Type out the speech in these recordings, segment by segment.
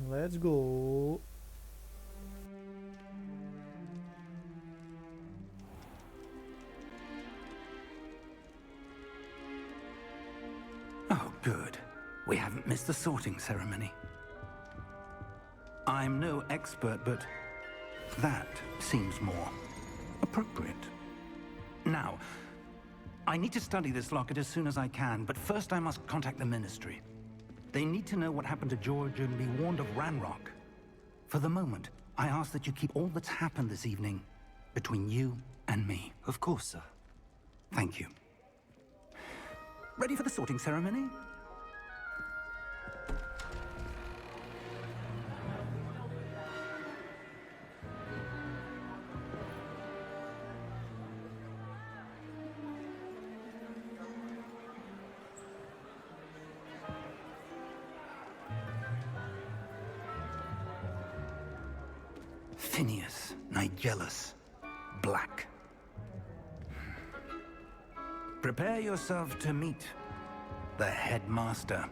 Let's go. Oh, good. We haven't missed the sorting ceremony. I'm no expert, but that seems more appropriate. Now, I need to study this locket as soon as I can, but first I must contact the Ministry. They need to know what happened to George and be warned of Ranrock. For the moment, I ask that you keep all that's happened this evening between you and me. Of course, sir. Thank you. Ready for the sorting ceremony? Phineas, Nigellus, Black. Prepare yourself to meet the headmaster.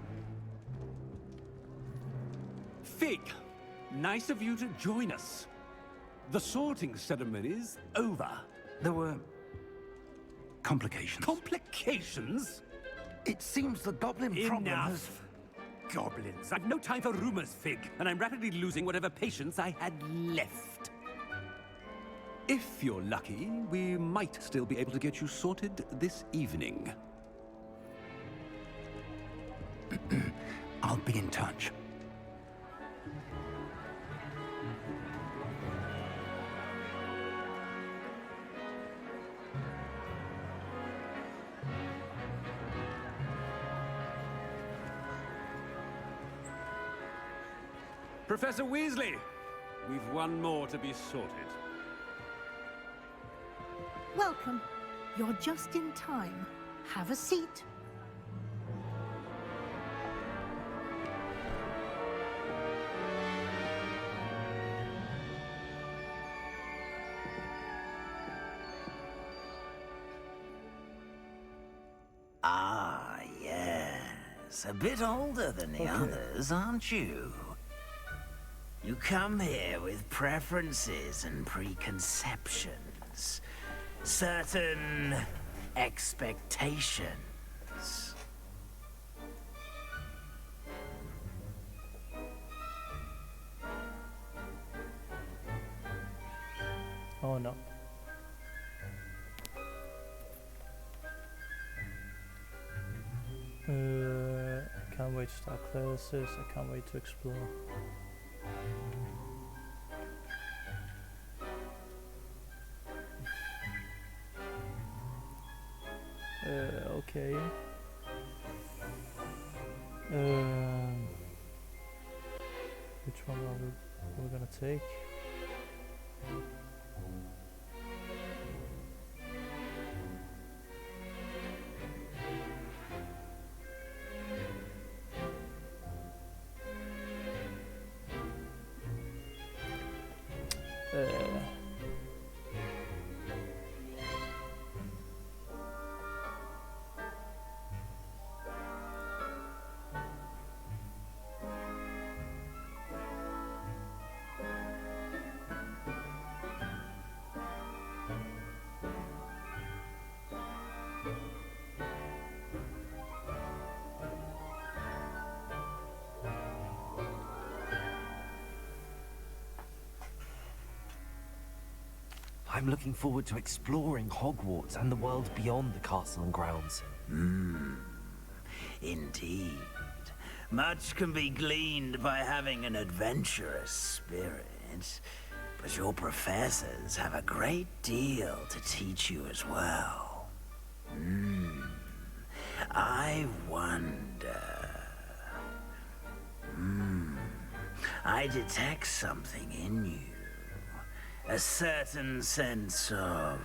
Fig, nice of you to join us. The sorting ceremony's over. There were complications. Complications? It seems the goblin problem has... Enough! Goblins. I've no time for rumors, Fig, and I'm rapidly losing whatever patience I had left. If you're lucky, we might still be able to get you sorted this evening. I'll be in touch. Professor Weasley, we've one more to be sorted. Welcome. You're just in time. Have a seat. Ah, yes. A bit older than the others, aren't you? You come here with preferences and preconceptions. Certain expectations. Oh no. I can't wait to start classes, I can't wait to explore. Okay. Which one are we gonna take? I'm looking forward to exploring Hogwarts and the world beyond the castle and grounds. Indeed. Much can be gleaned by having an adventurous spirit, but your professors have a great deal to teach you as well. I wonder... I detect something in you. A certain sense of...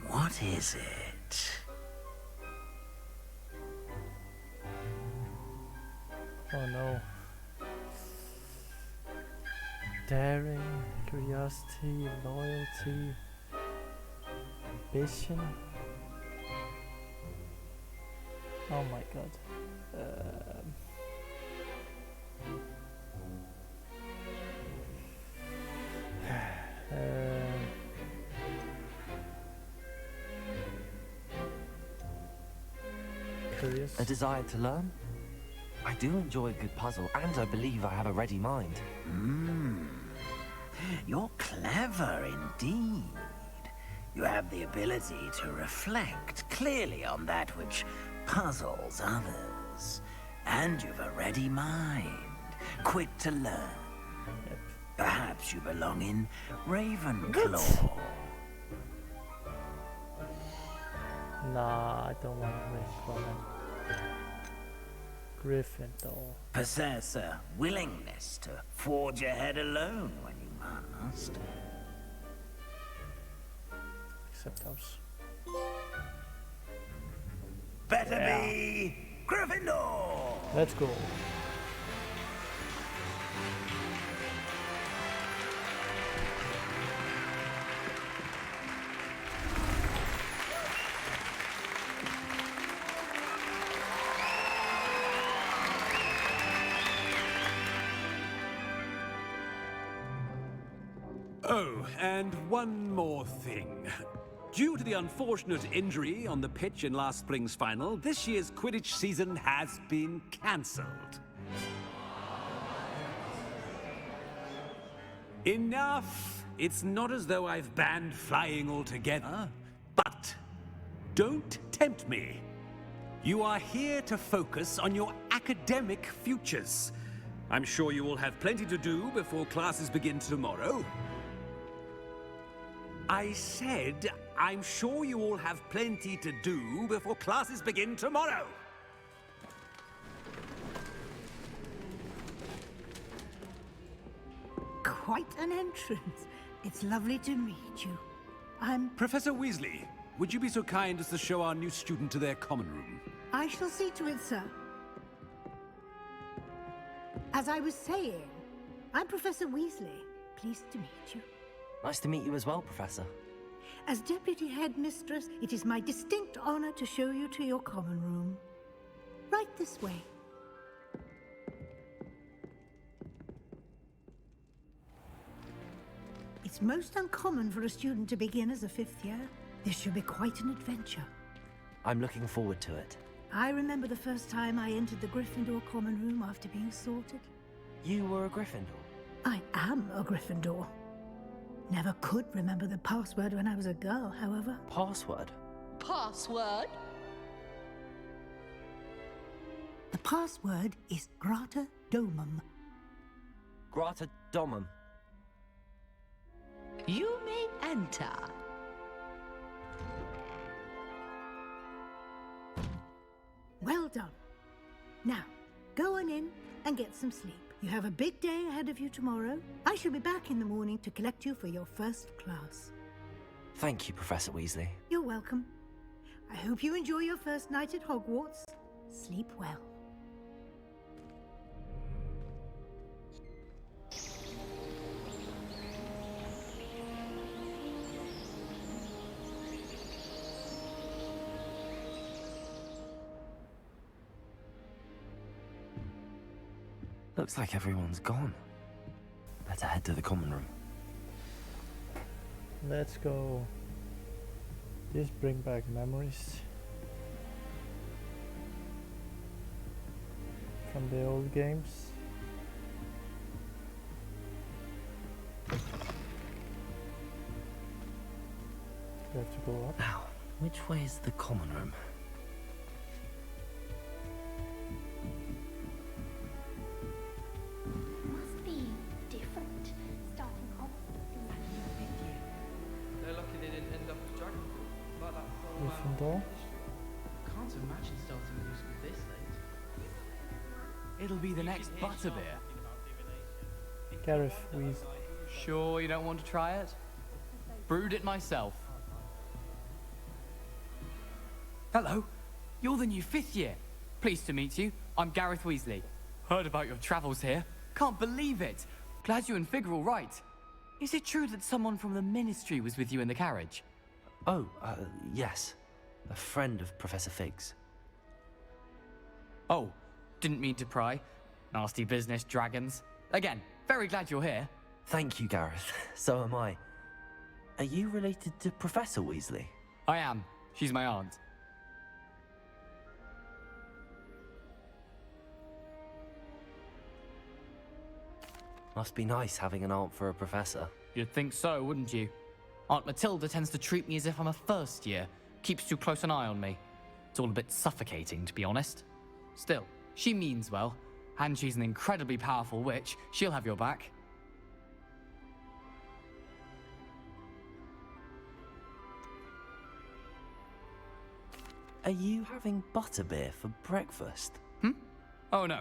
what is it? Oh no. Daring, curiosity, loyalty, ambition. Oh my god. curious. A desire to learn? I do enjoy a good puzzle, and I believe I have a ready mind. You're clever indeed. You have the ability to reflect clearly on that which puzzles others. And you've a ready mind, quick to learn. Yep. Perhaps you belong in Ravenclaw. Nah, I don't want to Ravenclaw. Gryffindor. Possess a willingness to forge ahead alone when you must. Except those. Better be Gryffindor! Let's go. Oh, and one more thing. Due to the unfortunate injury on the pitch in last spring's final, this year's Quidditch season has been cancelled. Enough! It's not as though I've banned flying altogether, but don't tempt me. You are here to focus on your academic futures. I'm sure you will have plenty to do before classes begin tomorrow. I said, I'm sure you all have plenty to do before classes begin tomorrow. Quite an entrance. It's lovely to meet you. Professor Weasley, would you be so kind as to show our new student to their common room? I shall see to it, sir. As I was saying, I'm Professor Weasley. Pleased to meet you. Nice to meet you as well, Professor. As Deputy Headmistress, it is my distinct honor to show you to your common room. Right this way. It's most uncommon for a student to begin as a fifth year. This should be quite an adventure. I'm looking forward to it. I remember the first time I entered the Gryffindor common room after being sorted. You were a Gryffindor? I am a Gryffindor. Never could remember the password when I was a girl, however. Password? Password? The password is Grata Domum. Grata Domum. You may enter. Well done. Now, go on in and get some sleep. You have a big day ahead of you tomorrow. I shall be back in the morning to collect you for your first class. Thank you, Professor Weasley. You're welcome. I hope you enjoy your first night at Hogwarts. Sleep well. Looks like everyone's gone. Better head to the common room. Let's go. Just bring back memories from the old games. We have to go up. Now, which way is the common room? Must be different starting off in that fifth year. They're lucky they didn't end up as dragon. Like that whole Gryffindor. Can't imagine starting music with this late. It'll be the next Butterbeer. Gareth Weasley. Sure you don't want to try it? Brewed it myself. Hello, you're the new fifth year. Pleased to meet you. I'm Gareth Weasley. Heard about your travels here. Can't believe it. Glad you and Fig are all right. Is it true that someone from the Ministry was with you in the carriage? Oh, yes. A friend of Professor Fig's. Oh, didn't mean to pry. Nasty business, dragons. Again, very glad you're here. Thank you, Gareth. So am I. Are you related to Professor Weasley? I am. She's my aunt. Must be nice having an aunt for a professor. You'd think so, wouldn't you? Aunt Matilda tends to treat me as if I'm a first year, keeps too close an eye on me. It's all a bit suffocating, to be honest. Still, she means well, and she's an incredibly powerful witch. She'll have your back. Are you having butterbeer for breakfast? Oh no.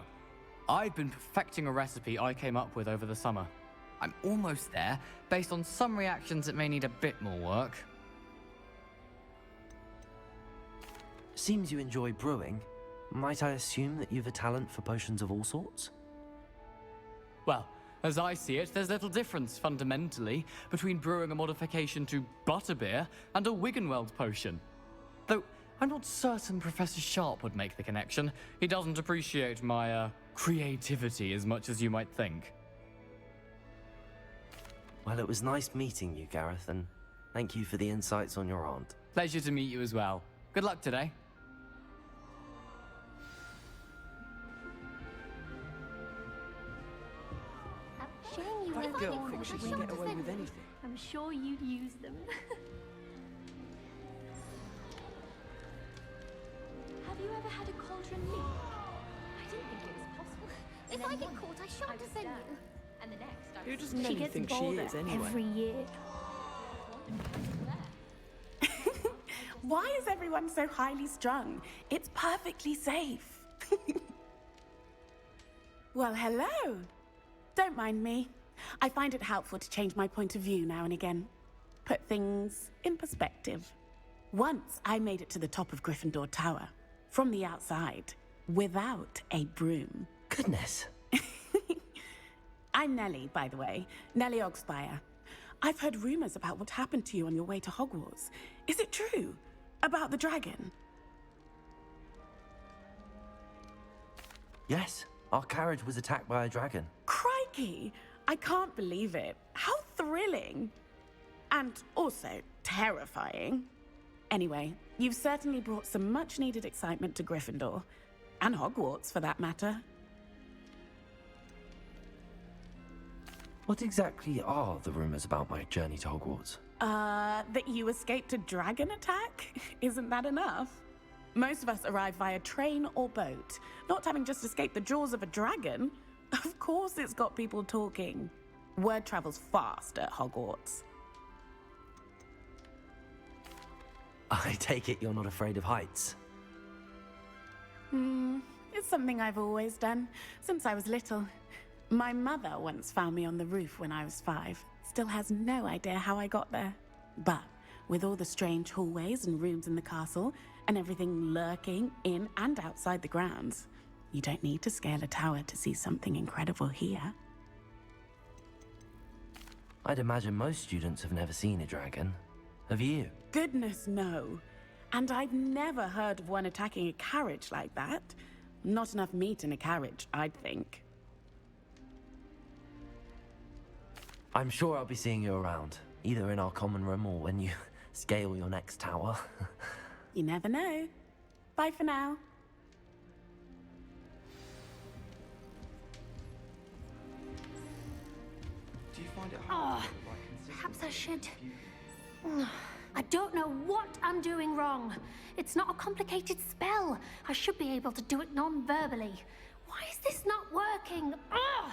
I've been perfecting a recipe I came up with over the summer. I'm almost there, based on some reactions that may need a bit more work. Seems you enjoy brewing. Might I assume that you've a talent for potions of all sorts? Well, as I see it, there's little difference, fundamentally, between brewing a modification to butterbeer and a Wiggenweld potion. Though, I'm not certain Professor Sharp would make the connection. He doesn't appreciate my, creativity as much as you might think. Well, it was nice meeting you, Gareth, and thank you for the insights on your aunt. Pleasure to meet you as well. Good luck today. Showing you That where girl they thinks she are. can get away with anything. I'm sure you'd use them. Have you ever had a cauldron leak? I didn't think it was possible. If I get caught, I shan't offend you. And the next, I Who doesn't she gets think she bolder is, anyway? every year. Why is everyone so highly strung? It's perfectly safe. Well, hello. Don't mind me. I find it helpful to change my point of view now and again. Put things in perspective. Once I made it to the top of Gryffindor Tower, from the outside, without a broom. Goodness. I'm Nellie, by the way. Nellie Ogspire. I've heard rumors about what happened to you on your way to Hogwarts. Is it true? About the dragon? Yes, our carriage was attacked by a dragon. Crikey! I can't believe it. How thrilling! And also terrifying. Anyway, you've certainly brought some much-needed excitement to Gryffindor. And Hogwarts, for that matter. What exactly are the rumors about my journey to Hogwarts? That you escaped a dragon attack? Isn't that enough? Most of us arrive via train or boat, not having just escaped the jaws of a dragon. Of course it's got people talking. Word travels fast at Hogwarts. I take it you're not afraid of heights. It's something I've always done, since I was little. My mother once found me on the roof when I was 5. Still has no idea how I got there. But with all the strange hallways and rooms in the castle, and everything lurking in and outside the grounds, you don't need to scale a tower to see something incredible here. I'd imagine most students have never seen a dragon. Have you? Goodness, no. And I've never heard of one attacking a carriage like that. Not enough meat in a carriage, I'd think. I'm sure I'll be seeing you around, either in our common room or when you scale your next tower. You never know. Bye for now. Do you find it Oh, hard? perhaps I should. I don't know what I'm doing wrong. It's not a complicated spell. I should be able to do it non-verbally. Why is this not working? Ugh!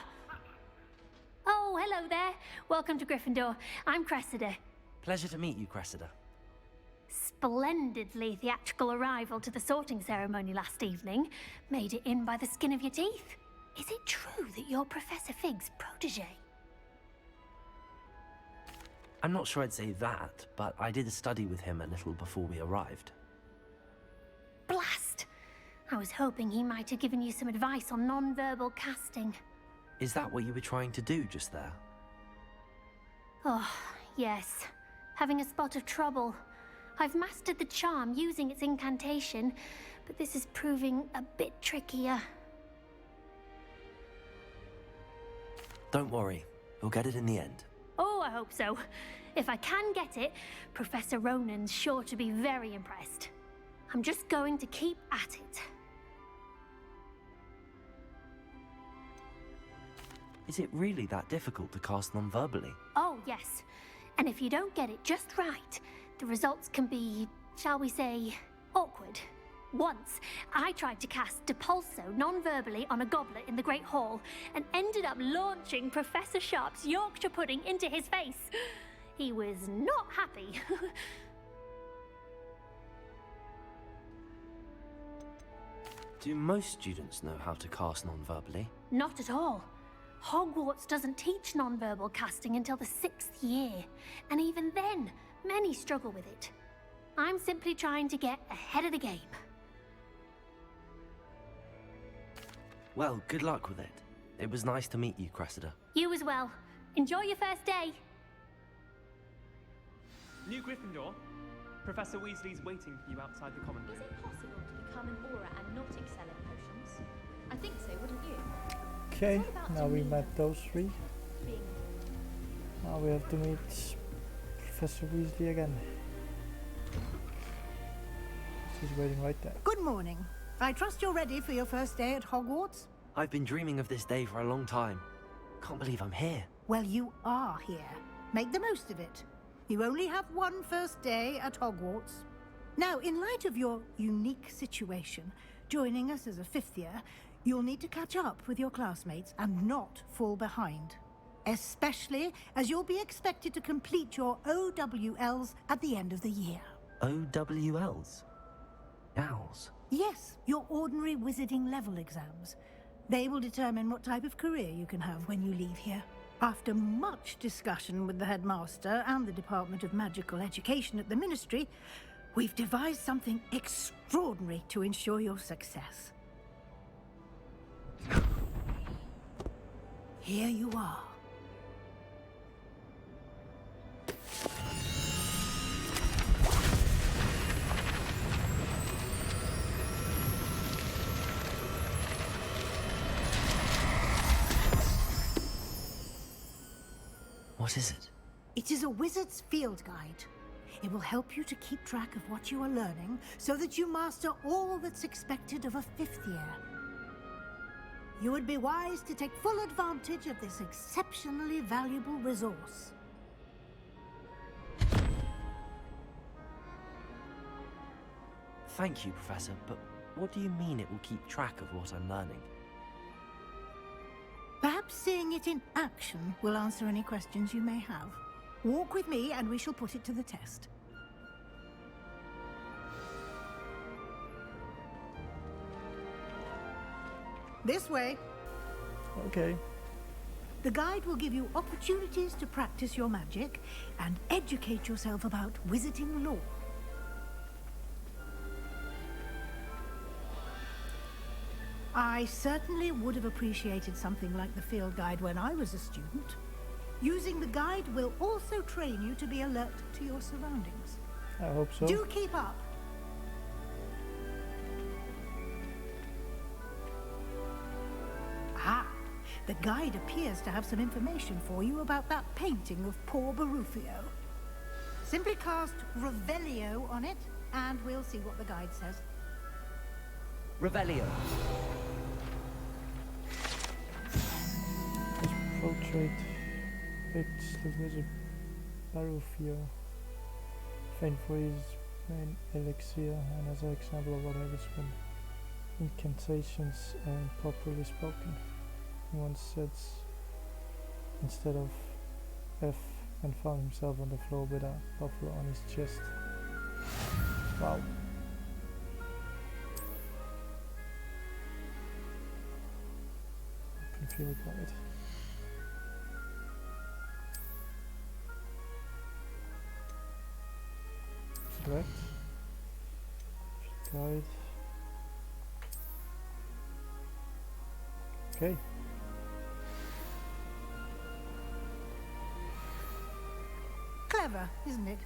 Oh, hello there. Welcome to Gryffindor. I'm Cressida. Pleasure to meet you, Cressida. Splendidly theatrical arrival to the sorting ceremony last evening. Made it in by the skin of your teeth. Is it true that you're Professor Fig's protege? I'm not sure I'd say that, but I did a study with him a little before we arrived. Blast! I was hoping he might have given you some advice on non-verbal casting. Is that what you were trying to do just there? Oh, yes. Having a spot of trouble. I've mastered the charm using its incantation, but this is proving a bit trickier. Don't worry, we'll get it in the end. Oh, I hope so. If I can get it, Professor Ronan's sure to be very impressed. I'm just going to keep at it. Is it really that difficult to cast non-verbally? Oh, yes. And if you don't get it just right, the results can be, shall we say, awkward. Once, I tried to cast Depulso non-verbally on a goblet in the Great Hall and ended up launching Professor Sharp's Yorkshire pudding into his face. He was not happy. Do most students know how to cast non-verbally? Not at all. Hogwarts doesn't teach non-verbal casting until the 6th year, and even then, many struggle with it. I'm simply trying to get ahead of the game. Well, good luck with it. It was nice to meet you, Cressida. You as well. Enjoy your first day. New Gryffindor. Professor Weasley's waiting for you outside the common room. Is it possible to become an aura and not excel in potions? I think so, wouldn't you? Okay, now we met those three. Now we have to meet Professor Weasley again. She's waiting right there. Good morning. I trust you're ready for your first day at Hogwarts? I've been dreaming of this day for a long time. Can't believe I'm here. Well, you are here. Make the most of it. You only have one first day at Hogwarts. Now, in light of your unique situation, joining us as a 5th year, you'll need to catch up with your classmates and not fall behind. Especially as you'll be expected to complete your OWLs at the end of the year. OWLs? Owls? Yes, your ordinary wizarding level exams. They will determine what type of career you can have when you leave here. After much discussion with the headmaster and the Department of Magical Education at the Ministry, we've devised something extraordinary to ensure your success. Here you are. What is it? It is a wizard's field guide. It will help you to keep track of what you are learning so that you master all that's expected of a 5th year. You would be wise to take full advantage of this exceptionally valuable resource. Thank you, Professor, but what do you mean it will keep track of what I'm learning? Perhaps seeing it in action will answer any questions you may have. Walk with me and we shall put it to the test. This way. Okay. The guide will give you opportunities to practice your magic and educate yourself about wizarding lore. I certainly would have appreciated something like the field guide when I was a student. Using the guide will also train you to be alert to your surroundings. I hope so. Do keep up. Ah, the guide appears to have some information for you about that painting of poor Barufio. Simply cast Revelio on it, and we'll see what the guide says. Revelio. This portrait depicts the wizard Barufio, famed for his main elixir and as an example of what happens when incantations aren't properly spoken. He once said instead of F and found himself on the floor with a buffalo on his chest. Wow. I can feel it right. Correct. Guide. Okay. Clever, isn't it?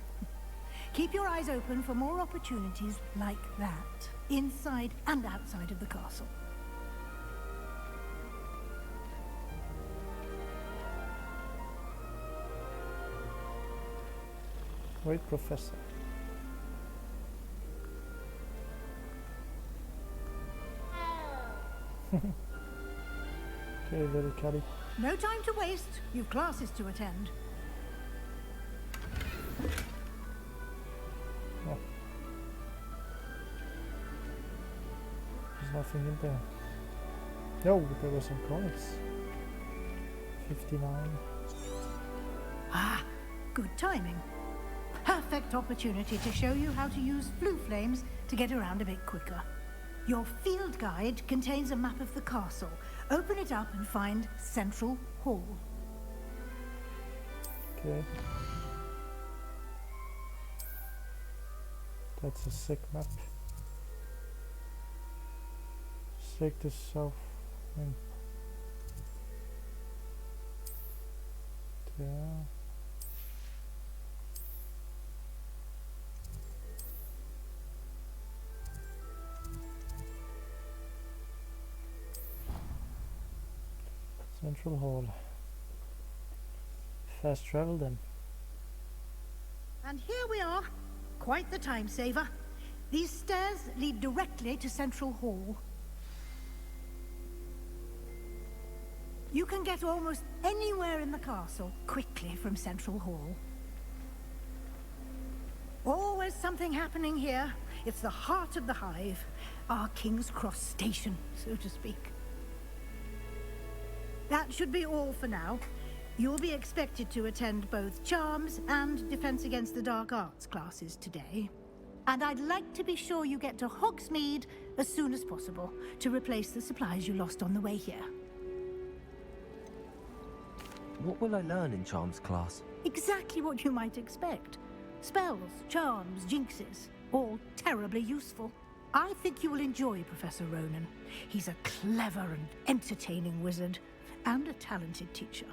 Keep your eyes open for more opportunities like that, inside and outside of the castle. Wait, Professor. Okay, little caddy. No time to waste. You've classes to attend. Oh. There's nothing in there. No, there were some coins. 59. Ah, good timing. Perfect opportunity to show you how to use flue flames to get around a bit quicker. Your field guide contains a map of the castle. Open it up and find Central Hall. Okay. That's a sick map. Take the south wing. There. Central Hall. Fast travel then. And here we are. Quite the time saver. These stairs lead directly to Central Hall. You can get almost anywhere in the castle quickly from Central Hall. Always something happening here. It's the heart of the hive. Our King's Cross station, so to speak. That should be all for now. You'll be expected to attend both Charms and Defense Against the Dark Arts classes today. And I'd like to be sure you get to Hogsmeade as soon as possible to replace the supplies you lost on the way here. What will I learn in Charms class? Exactly what you might expect. Spells, charms, jinxes, all terribly useful. I think you will enjoy Professor Ronan. He's a clever and entertaining wizard, and a talented teacher.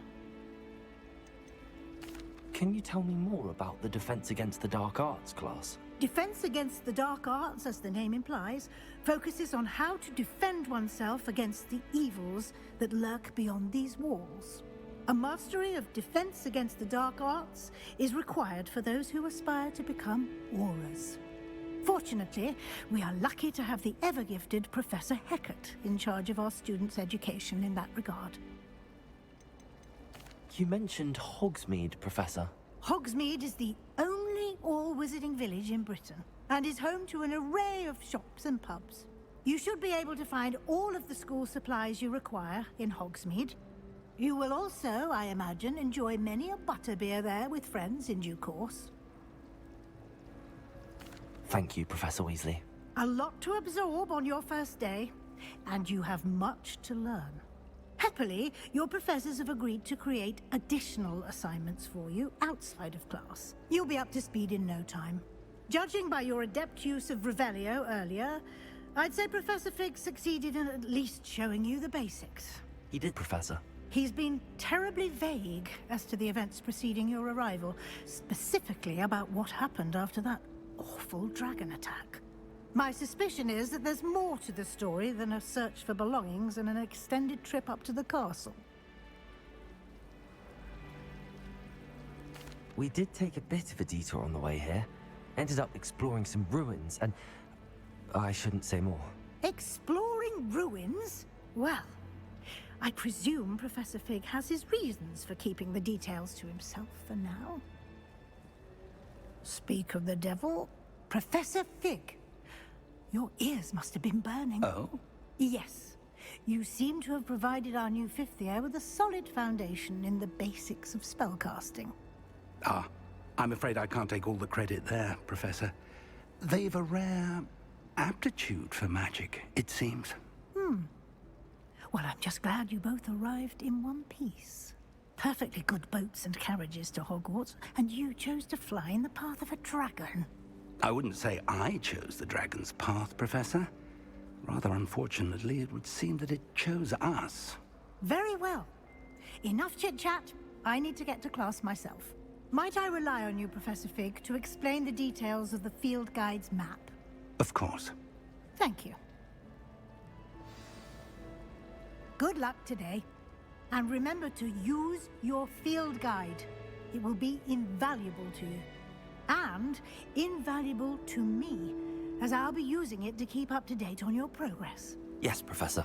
Can you tell me more about the Defense Against the Dark Arts class? Defense Against the Dark Arts, as the name implies, focuses on how to defend oneself against the evils that lurk beyond these walls. A mastery of Defense Against the Dark Arts is required for those who aspire to become Aurors. Fortunately, we are lucky to have the ever-gifted Professor Hecat in charge of our students' education in that regard. You mentioned Hogsmeade, Professor. Hogsmeade is the only all-wizarding village in Britain, and is home to an array of shops and pubs. You should be able to find all of the school supplies you require in Hogsmeade. You will also, I imagine, enjoy many a butterbeer there with friends in due course. Thank you, Professor Weasley. A lot to absorb on your first day, and you have much to learn. Happily, your professors have agreed to create additional assignments for you outside of class. You'll be up to speed in no time. Judging by your adept use of Revelio earlier, I'd say Professor Fig succeeded in at least showing you the basics. He did, Professor. He's been terribly vague as to the events preceding your arrival, specifically about what happened after that awful dragon attack. My suspicion is that there's more to the story than a search for belongings and an extended trip up to the castle. We did take a bit of a detour on the way here. Ended up exploring some ruins and... I shouldn't say more. Exploring ruins? Well, I presume Professor Fig has his reasons for keeping the details to himself for now. Speak of the devil, Professor Fig. Your ears must have been burning. Oh? Yes. You seem to have provided our new fifth year with a solid foundation in the basics of spellcasting. Ah, I'm afraid I can't take all the credit there, Professor. They've a rare aptitude for magic, it seems. Well, I'm just glad you both arrived in one piece. Perfectly good boats and carriages to Hogwarts, and you chose to fly in the path of a dragon. I wouldn't say I chose the dragon's path, Professor. Rather unfortunately, it would seem that it chose us. Very well. Enough chit-chat. I need to get to class myself. Might I rely on you, Professor Fig, to explain the details of the field guide's map? Of course. Thank you. Good luck today. And remember to use your field guide. It will be invaluable to you. And invaluable to me, as I'll be using it to keep up to date on your progress. Yes, Professor.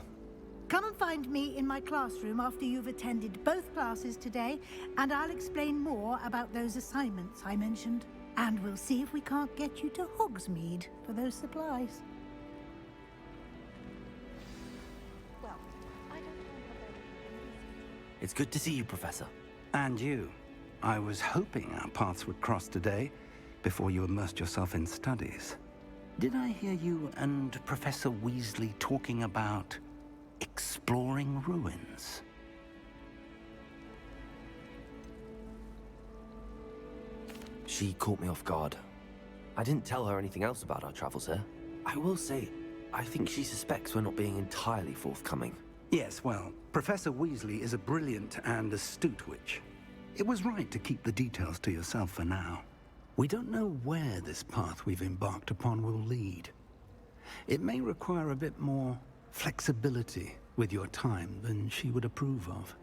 Come and find me in my classroom after you've attended both classes today, and I'll explain more about those assignments I mentioned. And we'll see if we can't get you to Hogsmeade for those supplies. Well, I don't know whether... It's good to see you, Professor. And you. I was hoping our paths would cross today, before you immersed yourself in studies. Did I hear you and Professor Weasley talking about exploring ruins? She caught me off guard. I didn't tell her anything else about our travels here. I will say, I think she suspects we're not being entirely forthcoming. Yes, well, Professor Weasley is a brilliant and astute witch. It was right to keep the details to yourself for now. We don't know where this path we've embarked upon will lead. It may require a bit more flexibility with your time than she would approve of.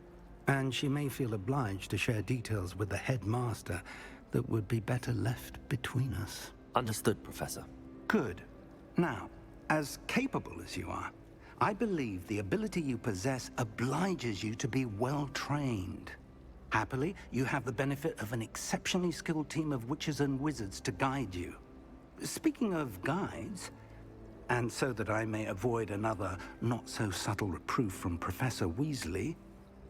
And she may feel obliged to share details with the headmaster that would be better left between us. Understood, Professor. Good. Now, as capable as you are, I believe the ability you possess obliges you to be well-trained. Happily, you have the benefit of an exceptionally skilled team of witches and wizards to guide you. Speaking of guides, and so that I may avoid another not-so-subtle reproof from Professor Weasley,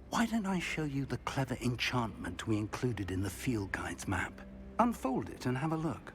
why don't I show you the clever enchantment we included in the field guide's map? Unfold it and have a look.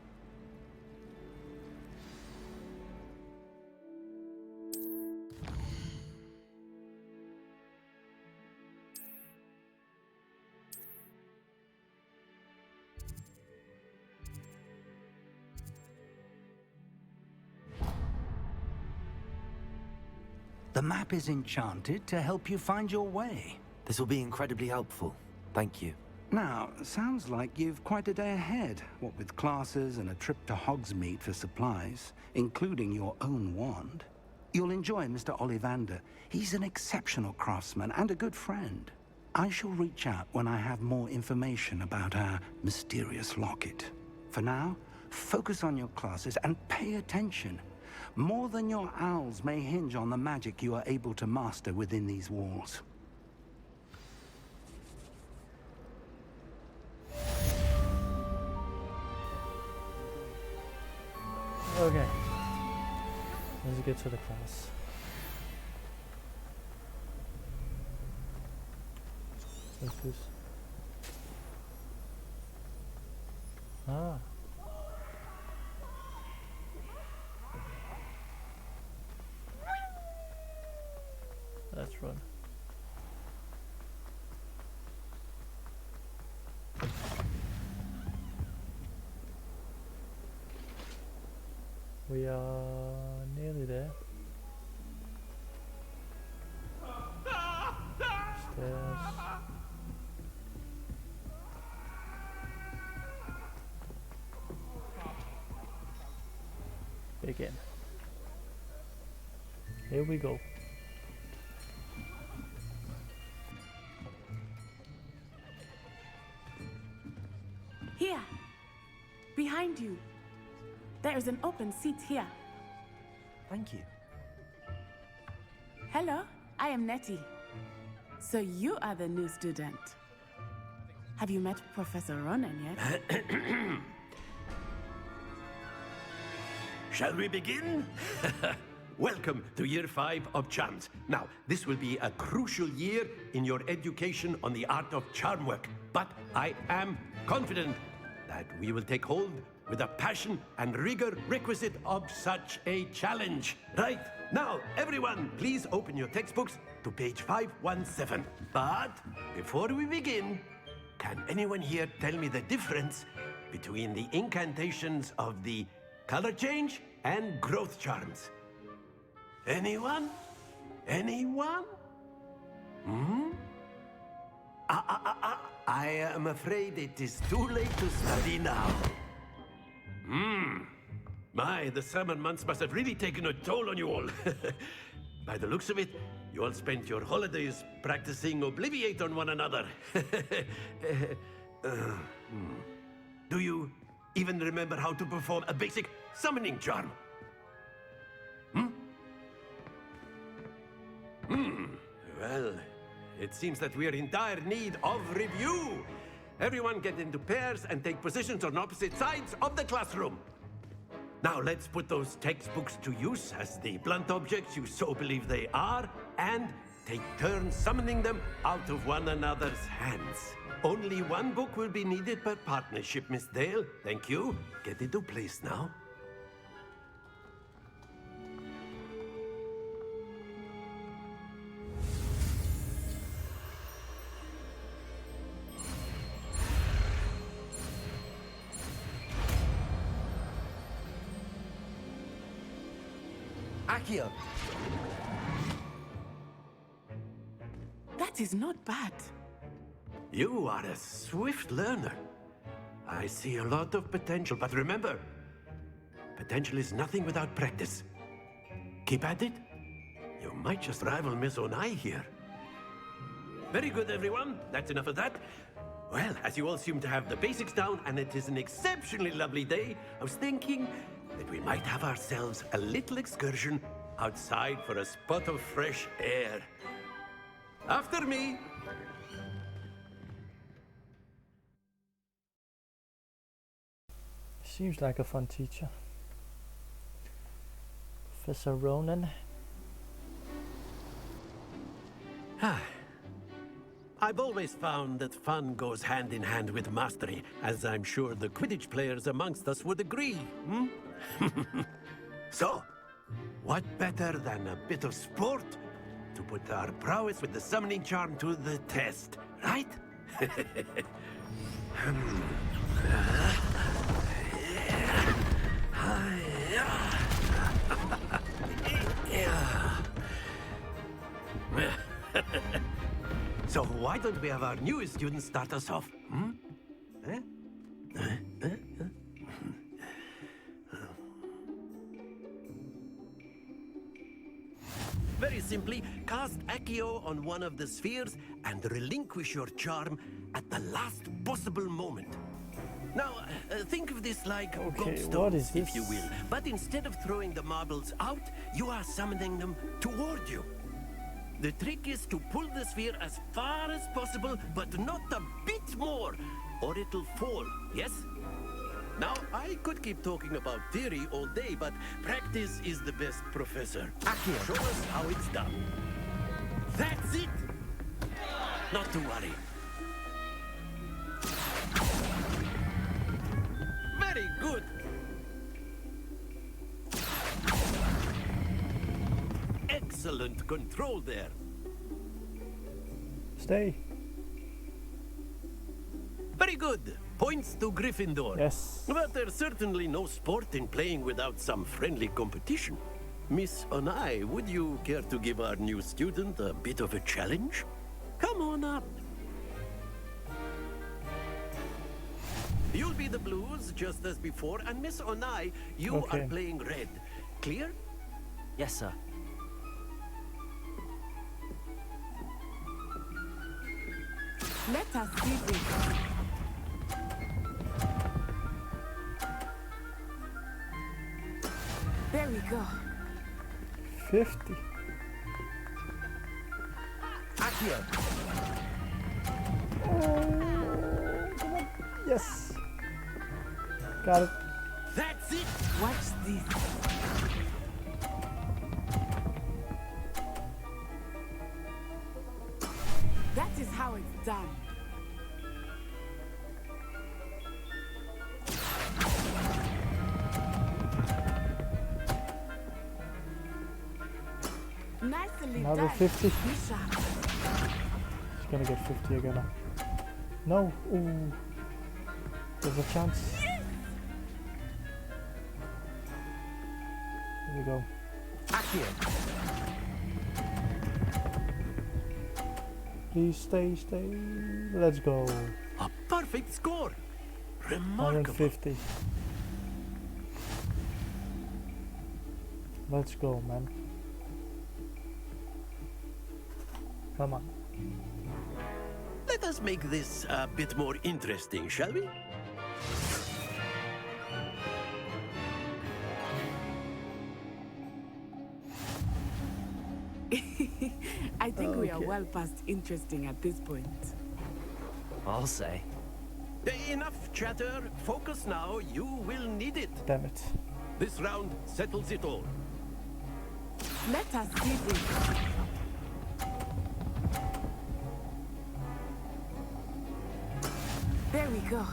The map is enchanted to help you find your way. This will be incredibly helpful. Thank you. Now, sounds like you've quite a day ahead, what with classes and a trip to Hogsmeade for supplies, including your own wand. You'll enjoy Mr. Ollivander. He's an exceptional craftsman and a good friend. I shall reach out when I have more information about our mysterious locket. For now, focus on your classes and pay attention. More than your owls may hinge on the magic you are able to master within these walls. Okay, let's get to the class. What's this? Ah. Let's run. We are nearly there. Stairs. Begin. Here we go. Here, behind you. There is an open seat here. Thank you. Hello, I am Nettie. So you are the new student. Have you met Professor Ronan yet? Shall we begin? Welcome to Year 5 of Charms. Now, this will be a crucial year in your education on the art of charm work. But I am confident that we will take hold with the passion and rigor requisite of such a challenge. Right, now, everyone, please open your textbooks to page 517. But before we begin, can anyone here tell me the difference between the incantations of the color change and growth charms? Anyone? Anyone? I am afraid it is too late to study now. My, the summer months must have really taken a toll on you all. By the looks of it, you all spent your holidays practicing Obliviate on one another. Do you even remember how to perform a basic summoning charm? Well, it seems that we are in dire need of review. Everyone get into pairs and take positions on opposite sides of the classroom. Now let's put those textbooks to use as the blunt objects you so believe they are, and take turns summoning them out of one another's hands. Only one book will be needed per partnership, Miss Dale. Thank you. Get into place now. Accio! That is not bad. You are a swift learner. I see a lot of potential, but remember, potential is nothing without practice. Keep at it. You might just rival Miss Onai here. Very good, everyone. That's enough of that. Well, as you all seem to have the basics down, and it is an exceptionally lovely day, I was thinking that we might have ourselves a little excursion outside for a spot of fresh air. After me. Seems like a fun teacher. Professor Ronan. I've always found that fun goes hand in hand with mastery, as I'm sure the Quidditch players amongst us would agree, hmm? So, what better than a bit of sport to put our prowess with the summoning charm to the test, right? So why don't we have our newest student start us off? Hmm? Very simply, cast Accio on one of the spheres and relinquish your charm at the last possible moment. Now, think of this like gobstones, if you will. But instead of throwing the marbles out, you are summoning them toward you. The trick is to pull the sphere as far as possible, but not a bit more, or it'll fall, yes? Now, I could keep talking about theory all day, but practice is the best professor. Accio, show us how it's done. That's it! Not to worry. Very good! Excellent control there. Stay. Very good. Points to Gryffindor. Yes. But there's certainly no sport in playing without some friendly competition. Miss Onai, would you care to give our new student a bit of a challenge? Come on up. You'll be the blues, just as before, and Miss Onai, you are playing red. Clear? Yes, sir. Let us see this. There we go. 50. Accio! Oh, come on. Yes. Got it. That's it. Watch this. That is how it's done. Nicely Another done. 50. She's gonna get 50 again. No. Ooh. There's a chance. Yes! Here we go. Accio! Please stay. Let's go. A perfect score. Remarkable. 150. Let's go, man. Come on. Let us make this a bit more interesting, shall we? I I think we are well past interesting at this point. I'll say. Enough chatter. Focus now. You will need it. Damn it. This round settles it all. Let us see this. There we go.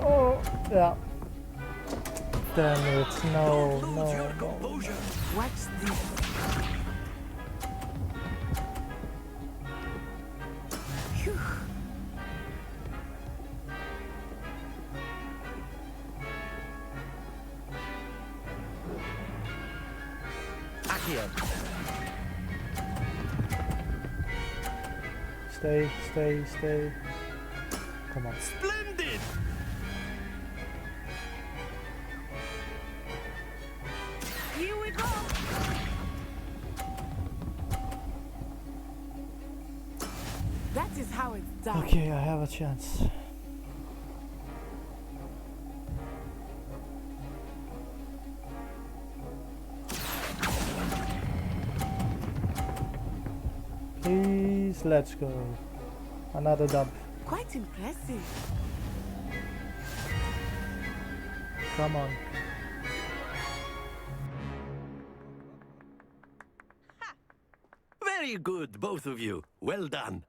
Oh, yeah. Damn it, no, no. Watch this. Phew. Stay. Come on. Splendid! Here we go. That is how it's done. Okay, I have a chance. Please, let's go. Another dub. Quite impressive. Come on. Very good, both of you. Well done.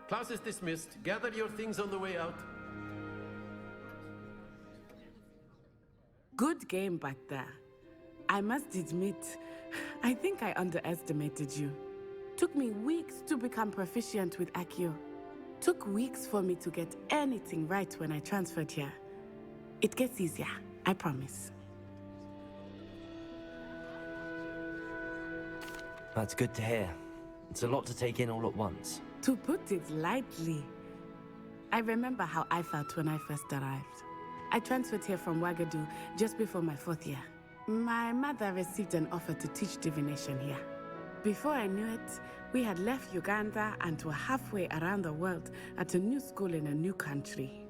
Class is dismissed. Gather your things on the way out. Good game back there. I must admit, I think I underestimated you. Took me weeks to become proficient with Accio. Took weeks for me to get anything right when I transferred here. It gets easier, I promise. That's good to hear. It's a lot to take in all at once. To put it lightly, I remember how I felt when I first arrived. I transferred here from Wagadu just before my 4th year. My mother received an offer to teach divination here. Before I knew it, we had left Uganda and were halfway around the world at a new school in a new country.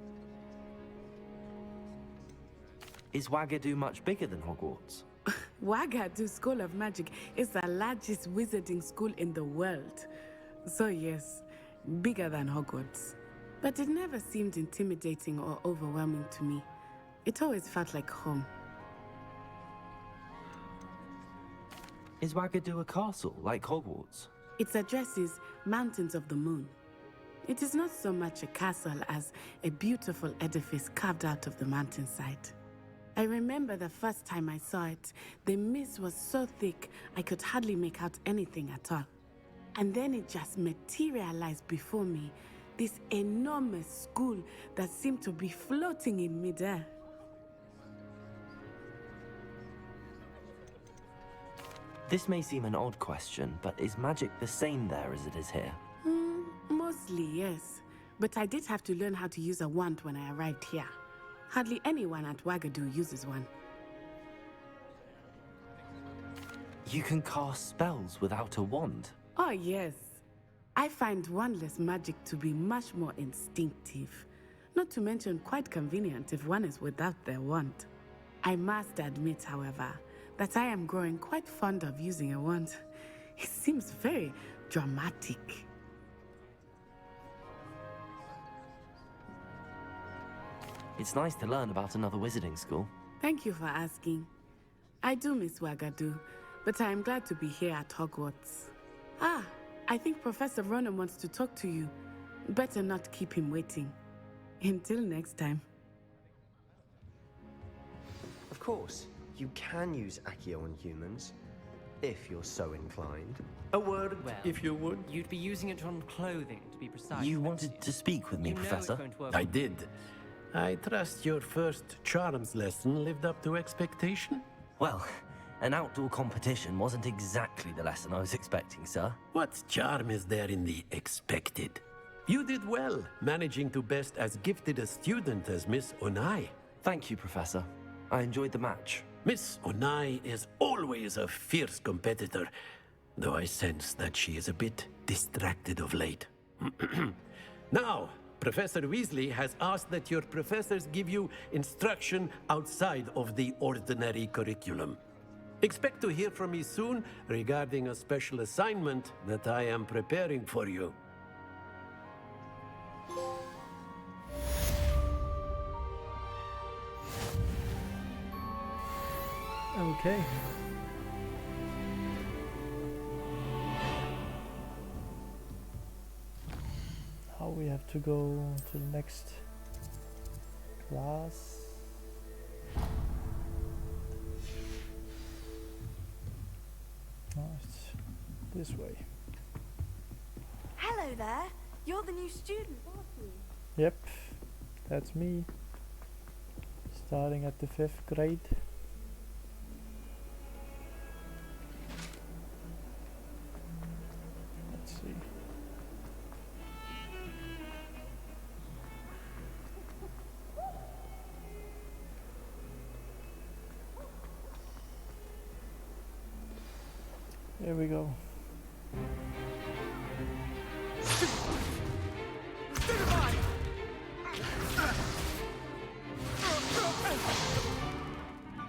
Is Wagadu much bigger than Hogwarts? Wagadu School of Magic is the largest wizarding school in the world. So yes, bigger than Hogwarts. But it never seemed intimidating or overwhelming to me. It always felt like home. Is Wagadu a castle, like Hogwarts? Its address is Mountains of the Moon. It is not so much a castle as a beautiful edifice carved out of the mountainside. I remember the first time I saw it, the mist was so thick I could hardly make out anything at all. And then it just materialized before me, this enormous school that seemed to be floating in midair. This may seem an odd question, but is magic the same there as it is here? Mostly, yes. But I did have to learn how to use a wand when I arrived here. Hardly anyone at Wagadu uses one. You can cast spells without a wand? Oh, yes. I find wandless magic to be much more instinctive. Not to mention quite convenient if one is without their wand. I must admit, however, that I am growing quite fond of using a wand. It seems very dramatic. It's nice to learn about another wizarding school. Thank you for asking. I do miss Wagadu, but I am glad to be here at Hogwarts. Ah, I think Professor Ronan wants to talk to you. Better not keep him waiting. Until next time. Of course, you can use Accio on humans, if you're so inclined. A word, Well, if you would. You'd be using it on clothing, to be precise. You wanted to speak with me, You know Professor? it won't work. I did. I trust your first charms lesson lived up to expectation? Well, an outdoor competition wasn't exactly the lesson I was expecting, sir. What charm is there in the expected? You did well, managing to best as gifted a student as Miss Onai. Thank you, Professor. I enjoyed the match. Miss Onai is always a fierce competitor, though I sense that she is a bit distracted of late. Now, Professor Weasley has asked that your professors give you instruction outside of the ordinary curriculum. Expect to hear from me soon regarding a special assignment that I am preparing for you. Okay. Now we have to go to the next class. Oh, it's this way. Hello there. You're the new student, aren't you? Yep, that's me. Starting at the 5th grade. Let's see. There we go.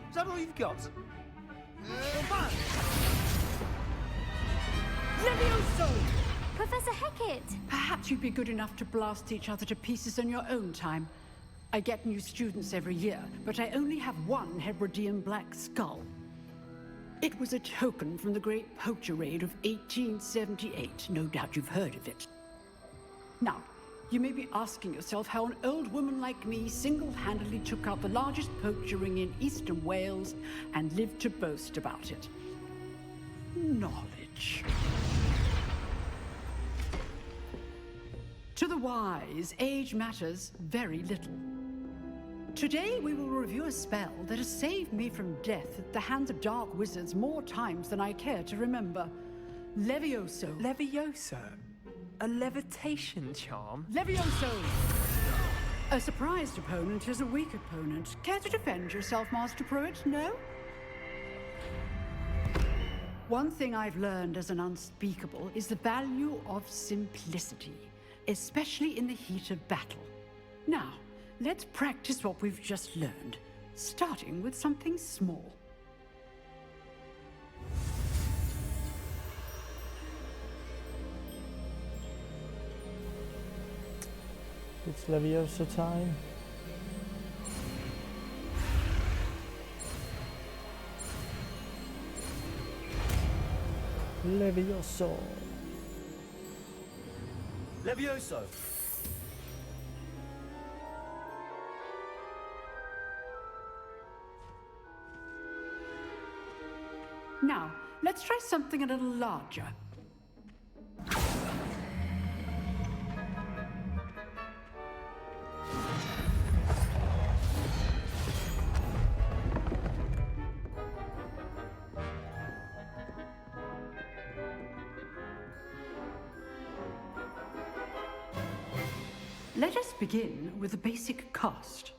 Is that all you've got? Levioso! Professor Hecat! Perhaps you'd be good enough to blast each other to pieces in your own time. I get new students every year, but I only have one Hebridean black skull. It was a token from the Great Poacher Raid of 1878. No doubt you've heard of it. Now, you may be asking yourself how an old woman like me single-handedly took out the largest poacher ring in eastern Wales and lived to boast about it. Knowledge. To the wise, age matters very little. Today we will review a spell that has saved me from death at the hands of dark wizards more times than I care to remember. Levioso. Levioso? A levitation charm? Levioso! A surprised opponent is a weak opponent. Care to defend yourself, Master Pruitt? No? One thing I've learned as an unspeakable is the value of simplicity, especially in the heat of battle. Now, let's practice what we've just learned, starting with something small. It's Leviosa time. Levioso. Levioso. Now, let's try something a little larger. Let us begin with the basic cast.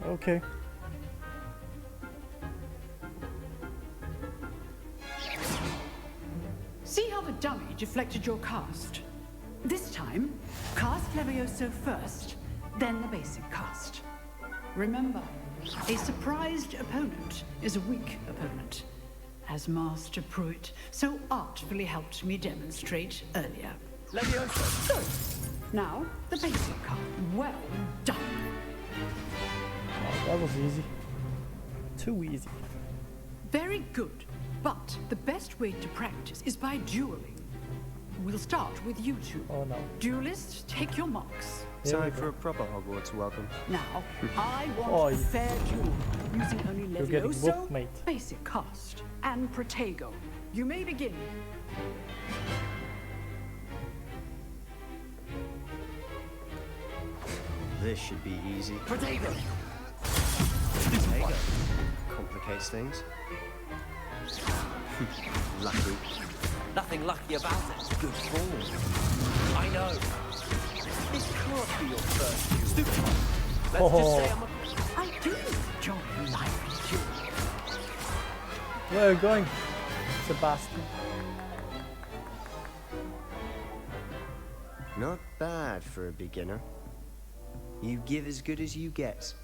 Okay. See how the dummy deflected your cast? This time, cast Levioso first, then the basic cast. Remember, a surprised opponent is a weak opponent, as Master Pruitt so artfully helped me demonstrate earlier. Levioso! Good. Now, the basic cast. Well done. Oh, that was easy. Too easy. Very good. But the best way to practice is by dueling. We'll start with you two. Oh no. Duelists, take your marks. Time for a proper Hogwarts welcome. Now, I want a fair duel, using only You're getting Levioso, whooped, mate. basic cast, and Protego. You may begin. This should be easy. Protego! Protego complicates things. Lucky. Nothing lucky about it. Good form. I know. This can't be your first duel. Stupid. Let's just say I do enjoy life with you. Where are you going, Sebastian? Not bad for a beginner. You give as good as you get.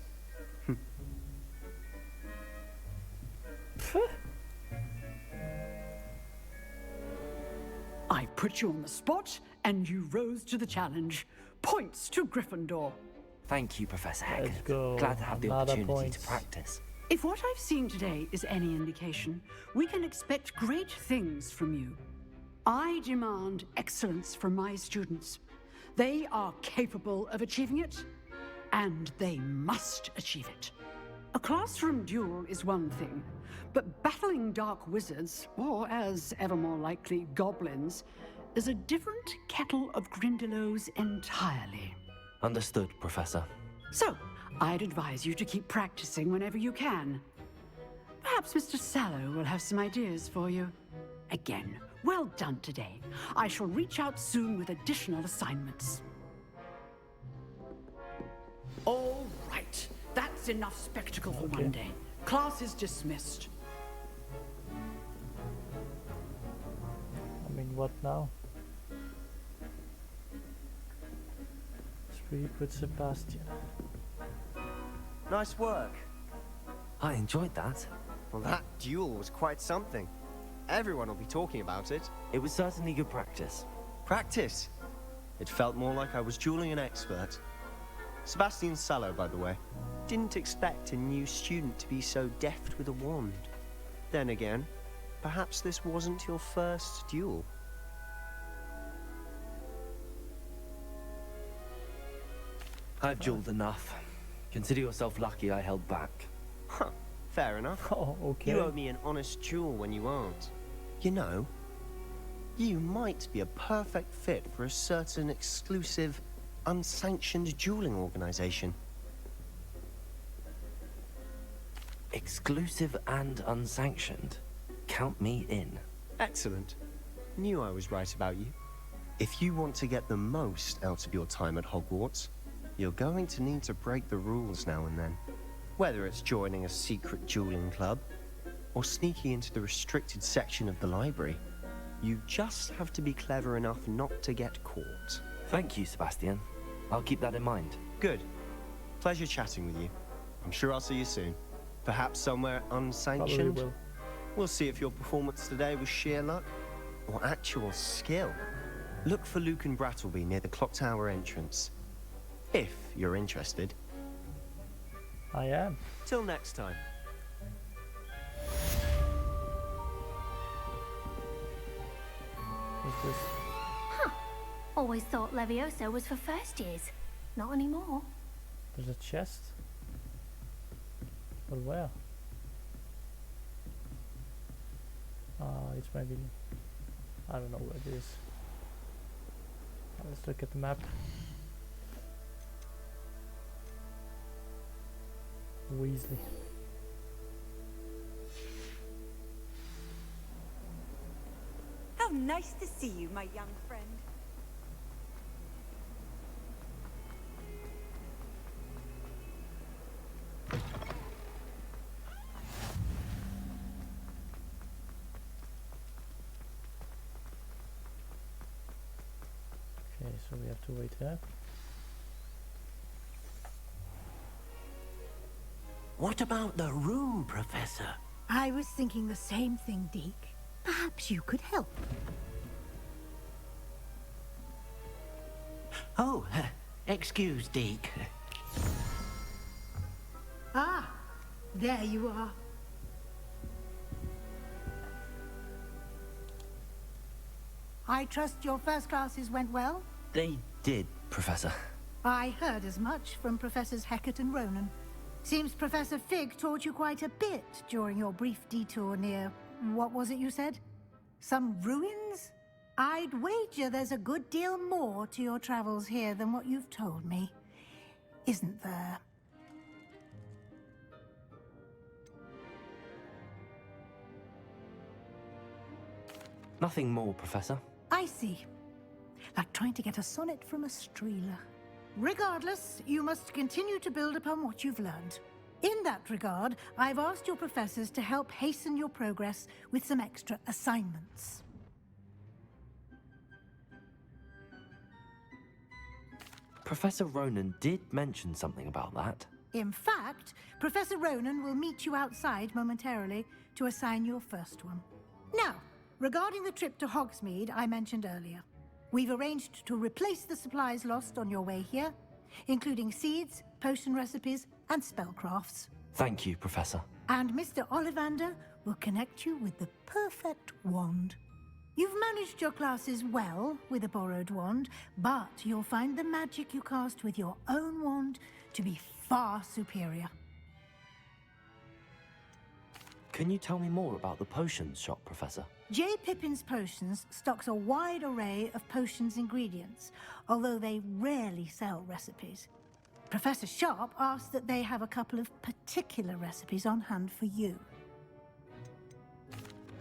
I put you on the spot, and you rose to the challenge. Points to Gryffindor. Thank you, Professor Haggard. Let's go. Glad to have the Another opportunity points. to practice. If what I've seen today is any indication, we can expect great things from you. I demand excellence from my students. They are capable of achieving it, and they must achieve it. A classroom duel is one thing, but battling dark wizards, or as ever more likely, goblins, is a different kettle of Grindylows entirely. Understood, Professor. So, I'd advise you to keep practicing whenever you can. Perhaps Mr. Sallow will have some ideas for you. Again, well done today. I shall reach out soon with additional assignments. All right, that's enough spectacle for one day. Class is dismissed. I mean, what now? Speak with Sebastian. Nice work. I enjoyed that. Well, that duel was quite something. Everyone will be talking about it. It was certainly good practice. Practice? It felt more like I was dueling an expert. Sebastian Sallow, by the way. Didn't expect a new student to be so deft with a wand. Then again, perhaps this wasn't your first duel. I've dueled enough. Consider yourself lucky I held back. Huh, fair enough. Oh, okay. You owe me an honest duel when you aren't. You know, you might be a perfect fit for a certain exclusive, unsanctioned dueling organization. Exclusive and unsanctioned. Count me in. Excellent. Knew I was right about you. If you want to get the most out of your time at Hogwarts, you're going to need to break the rules now and then. Whether it's joining a secret dueling club, or sneaking into the restricted section of the library, you just have to be clever enough not to get caught. Thank you, Sebastian. I'll keep that in mind. Good. Pleasure chatting with you. I'm sure I'll see you soon. Perhaps somewhere unsanctioned? Probably will. We'll see if your performance today was sheer luck or actual skill. Look for Luke and Brattleby near the clock tower entrance. If you're interested. I am. Till next time. What's this? Huh. Always thought Levioso was for first years. Not anymore. There's a chest. But where? It's maybe... I don't know where it is. Let's look at the map. Weasley. How nice to see you, my young friend. Okay, so we have to wait here. What about the room, Professor? I was thinking the same thing, Deke. Perhaps you could help. Oh, excuse, Deke. Ah, there you are. I trust your first classes went well? They did, Professor. I heard as much from Professors Hecat and Ronan. Seems Professor Fig taught you quite a bit during your brief detour near... what was it you said? Some ruins? I'd wager there's a good deal more to your travels here than what you've told me. Isn't there? Nothing more, Professor. I see. Like trying to get a sonnet from a streeler. Regardless, you must continue to build upon what you've learned. In that regard, I've asked your professors to help hasten your progress with some extra assignments. Professor Ronan did mention something about that. In fact, Professor Ronan will meet you outside momentarily to assign your first one. Now, regarding the trip to Hogsmeade I mentioned earlier, we've arranged to replace the supplies lost on your way here, including seeds, potion recipes, and spellcrafts. Thank you, Professor. And Mr. Ollivander will connect you with the perfect wand. You've managed your classes well with a borrowed wand, but you'll find the magic you cast with your own wand to be far superior. Can you tell me more about the potions shop, Professor? J. Pippin's Potions stocks a wide array of potions ingredients, although they rarely sell recipes. Professor Sharp asked that they have a couple of particular recipes on hand for you.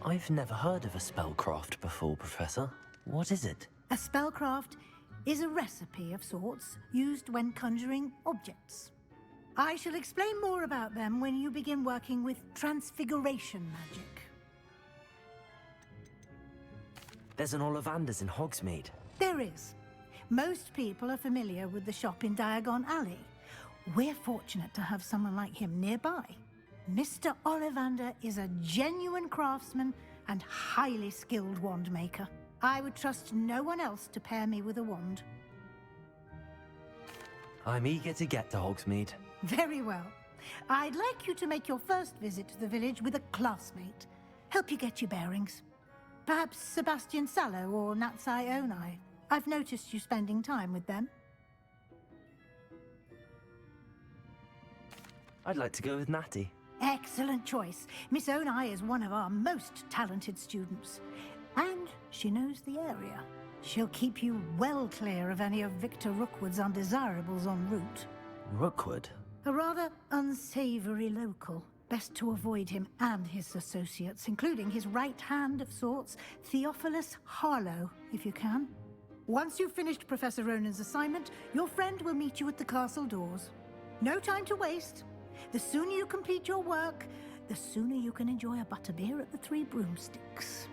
I've never heard of a spellcraft before, Professor. What is it? A spellcraft is a recipe of sorts used when conjuring objects. I shall explain more about them when you begin working with transfiguration magic. There's an Ollivander's in Hogsmeade. There is. Most people are familiar with the shop in Diagon Alley. We're fortunate to have someone like him nearby. Mr. Ollivander is a genuine craftsman and highly skilled wand maker. I would trust no one else to pair me with a wand. I'm eager to get to Hogsmeade. Very well. I'd like you to make your first visit to the village with a classmate. Help you get your bearings. Perhaps Sebastian Sallow or Natsai Onai. I've noticed you spending time with them. I'd like to go with Natty. Excellent choice. Miss Onai is one of our most talented students. And she knows the area. She'll keep you well clear of any of Victor Rookwood's undesirables en route. Rookwood? A rather unsavory local. Best to avoid him and his associates, including his right hand of sorts, Theophilus Harlow, if you can. Once you've finished Professor Ronan's assignment, your friend will meet you at the castle doors. No time to waste. The sooner you complete your work, the sooner you can enjoy a butterbeer at the Three Broomsticks.